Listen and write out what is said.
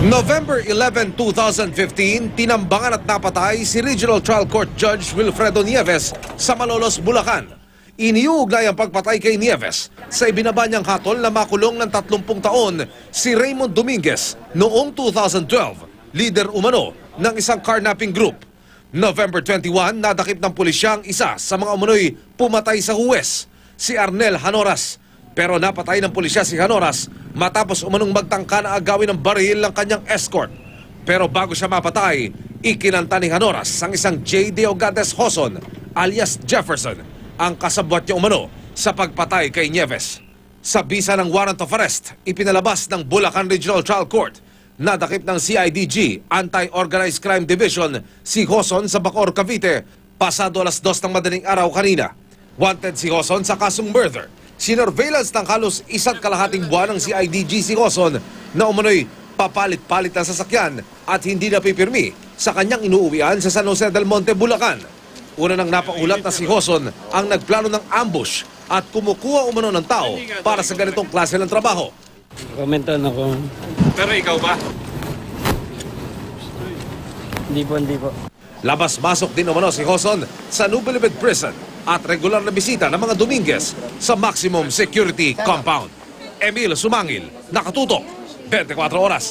November 11, 2015, tinambangan at napatay si Regional Trial Court Judge Wilfredo Nieves sa Malolos, Bulacan. Iniuugnay ang pagpatay kay Nieves sa ibinaba niyang hatol na makulong ng 30 taon si Raymond Dominguez noong 2012, leader umano ng isang carnapping group. November 21, nadakip ng pulisya ang isa sa mga umunoy pumatay sa huwes, si Arnel Hanoras. Pero napatay ng pulisya si Hanoras matapos umanong magtangka na agawin ng baril ng kanyang escort. Pero bago siya mapatay, ikinanta ni Hanoras ang isang J. Deogantes Hoson alias Jefferson ang kasabwat niya umano sa pagpatay kay Nieves. Sa bisa ng warrant of arrest, ipinalabas ng Bulacan Regional Trial Court, nadakip ng CIDG Anti-Organized Crime Division si Hoson sa Bacoor, Cavite pasado alas 2 ng madaling araw kanina. Wanted si Hoson sa kasong murder. Sinorveillance ng halos 1.5 buwan ng CIDG si Hoson na umano'y papalit-palit ng sasakyan at hindi napipirmi sa kanyang inuuwian sa San Jose del Monte, Bulacan. Una nang napaulat na si Hoson ang nagplano ng ambush at kumukuha umano ng tao para sa ganitong klase ng trabaho. Komentan ako. Pero ikaw ba? Hindi po. Labas-masok din umano si Hoson sa Nubilibid Prison at regular na bisita ng mga Dominguez sa maximum security compound. Emil Sumangil, nakatutok, 24 oras.